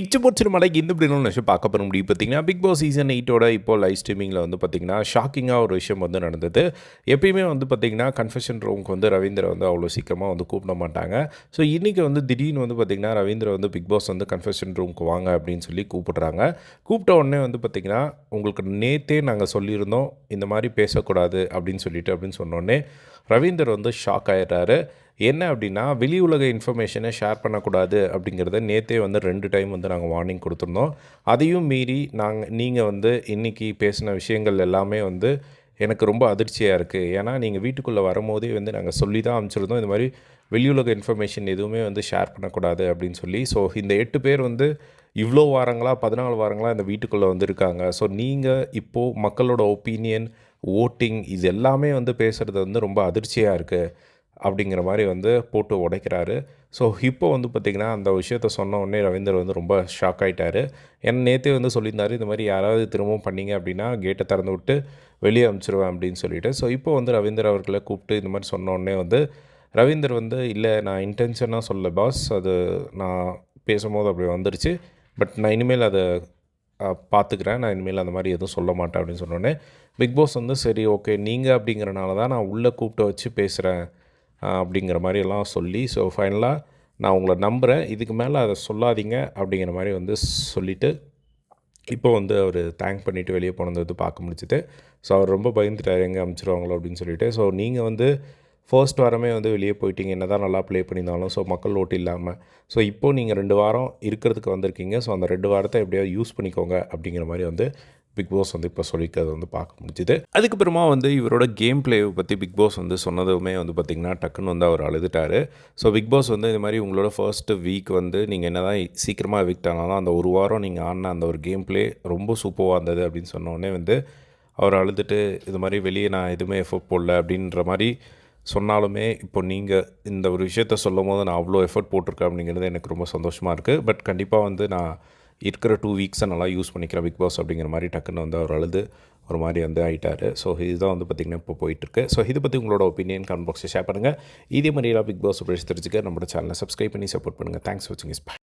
இச்சு போச்சு மலைக்கு இந்த இப்படி விஷயம் பார்க்க போகிற முடியும் பார்த்தீங்கன்னா பிக் பாஸ் சீசன் 8ஓட இப்போ லைவ் ஸ்ட்ரீமிங்கில் வந்து பார்த்திங்கன்னா ஷாக்கிங்காக ஒரு விஷயம் வந்து நடந்தது. எப்பயுமே வந்து பார்த்திங்கன்னா கன்ஃபெஷன் ரூமுக்கு வந்து ரவீந்திர வந்து அவ்வளோ சீக்கிரமாக வந்து கூப்பிட மாட்டாங்க. ஸோ இன்றைக்கி வந்து திடீர்னு வந்து பார்த்திங்கன்னா ரவீந்திர வந்து பிக் பாஸ் வந்து கன்ஃபெஷன் ரூமுக்கு வாங்க அப்படின்னு சொல்லி கூப்பிட்றாங்க. கூப்பிட்ட உடனே வந்து பார்த்திங்கன்னா உங்களுக்கு நேற்றே நாங்கள் சொல்லியிருந்தோம் இந்த மாதிரி பேசக்கூடாது அப்படின்னு சொன்னோடனே ரவீந்தர் வந்து ஷாக் ஆகிடுறாரு. என்ன அப்படின்னா வெளி உலக இன்ஃபர்மேஷனை ஷேர் பண்ணக்கூடாது அப்படிங்கிறத நேற்றே வந்து 2 டைம் வந்து நாங்கள் வார்னிங் கொடுத்துருந்தோம். அதையும் மீறி நீங்கள் வந்து இன்றைக்கி பேசின விஷயங்கள் எல்லாமே வந்து எனக்கு ரொம்ப அதிர்ச்சியாக இருக்குது. ஏன்னா நீங்கள் வீட்டுக்குள்ளே வரும்போதே வந்து நாங்கள் சொல்லி தான் அனுப்பிச்சிருந்தோம் இந்த மாதிரி வெளியுலக இன்ஃபர்மேஷன் எதுவுமே வந்து ஷேர் பண்ணக்கூடாது அப்படின்னு சொல்லி. ஸோ இந்த 8 பேர் வந்து இவ்வளோ வாரங்களா 14 வாரங்களா இந்த வீட்டுக்குள்ளே வந்திருக்காங்க. ஸோ நீங்கள் இப்போது மக்களோட ஒப்பீனியன், ஓட்டிங் இது எல்லாமே வந்து பேசுகிறது வந்து ரொம்ப அதிர்ச்சியாக இருக்குது அப்படிங்கிற மாதிரி வந்து போட்டு உடைக்கிறாரு. ஸோ இப்போ வந்து பார்த்திங்கன்னா அந்த விஷயத்த சொன்ன உடனே ரவீந்தர் வந்து ரொம்ப ஷாக் ஆகிட்டார். ஏன்னா நேற்றே வந்து சொல்லியிருந்தார் இந்த மாதிரி யாராவது திரும்பவும் பண்ணிங்க அப்படின்னா கேட்டை திறந்து விட்டு வெளியே அனுப்பிச்சிருவேன் அப்படின்னு சொல்லிட்டு. ஸோ இப்போ வந்து ரவீந்தர் அவர்களை கூப்பிட்டு இந்த மாதிரி சொன்ன உடனே வந்து ரவீந்தர் வந்து இல்லை நான் இன்டென்ஷனாக சொல்ல பாஸ், அது நான் பேசும்போது அப்படி வந்துருச்சு, பட் நான் இனிமேல் அதை பார்த்துக்கிறேன், நான் இனிமேல் அந்த மாதிரி எதுவும் சொல்ல மாட்டேன் அப்படின்னு சொன்னோடனே பிக் பாஸ் வந்து சரி ஓகே நீங்கள் அப்படிங்கிறனால தான் நான் உள்ளே கூப்பிட்டு வச்சு பேசுகிறேன் அப்படிங்கிற மாதிரியெல்லாம் சொல்லி ஸோ ஃபைனலாக நான் உங்களை நம்புகிறேன், இதுக்கு மேலே அதை சொல்லாதீங்க அப்படிங்கிற மாதிரி வந்து சொல்லிவிட்டு இப்போ வந்து அவர் தேங்க் பண்ணிவிட்டு வெளியே போனது வந்து பார்க்க முடிச்சுது. ஸோ அவர் ரொம்ப பயந்துட்டார் எங்கே அனுப்பிச்சிருவாங்களோ அப்படின்னு சொல்லிட்டு. ஸோ நீங்கள் வந்து ஃபர்ஸ்ட் வாரமே வந்து வெளியே போயிட்டீங்க என்ன தான் நல்லா ப்ளே பண்ணியிருந்தாலும். ஸோ மக்கள் ஓட்டு இல்லாமல் ஸோ இப்போது நீங்கள் 2 வாரம் இருக்கிறதுக்கு வந்திருக்கீங்க. ஸோ அந்த 2 வாரத்தை எப்படியாவது யூஸ் பண்ணிக்கோங்க அப்படிங்கிற மாதிரி வந்து பிக் பாஸ் வந்து இப்போ சொல்லிக்கிறது வந்து பார்க்க முடிஞ்சுது. அதுக்கப்புறமா வந்து இவரோட கேம் பிளேவை பற்றி பிக் பாஸ் வந்து சொன்னதுமே வந்து பார்த்திங்கன்னா டக்குன்னு வந்து அவர் அழுதுட்டார். ஸோ பிக் பாஸ் வந்து இந்த மாதிரி உங்களோட ஃபர்ஸ்ட்டு வீக் வந்து நீங்கள் என்ன தான் சீக்கிரமாக எவிக்ட் ஆனாலும் அந்த ஒரு வாரம் நீங்கள் ஆடின அந்த ஒரு கேம் பிளே ரொம்ப சூப்பராக இருந்தது அப்படின்னு சொன்னோடனே வந்து அவர் அழுதுட்டு இது மாதிரி வெளியே நான் எதுவுமே எஃபோர்ட் போடல அப்படின்ற மாதிரி சொன்னாலுமே இப்போ நீங்கள் இந்த ஒரு விஷயத்த சொல்லும் போது நான் அவ்வளோ எஃபர்ட் போட்டிருக்கேன் அப்படிங்கிறது எனக்கு ரொம்ப சந்தோஷமாக இருக்குது. பட் கண்டிப்பாக வந்து நான் இருக்கிற 2 வீக்ஸை நல்லா யூஸ் பண்ணிக்கிறேன் பிக் பாஸ் அப்படிங்கிற மாதிரி டக்குன்னு வந்து அவர் அழுது ஒரு மாதிரி வந்து ஆகிட்டார். ஸோ இதுதான் வந்து பார்த்திங்கன்னா இப்போ போயிட்டுருக்கு. ஸோ இதை பற்றி உங்களோட ஒப்பீனியன் கமெண்ட் பாக்ஸில் ஷேர் பண்ணுங்கள். இதே மாதிரிலாம் பிக் பாஸ் பேசி தெரிஞ்சுக்க நம்மளோட சேனலை சப்ஸ்கிரைப் பண்ணி சப்போர்ட் பண்ணுங்கள். தேங்க்ஸ் ஃபார் வாட்சிங்.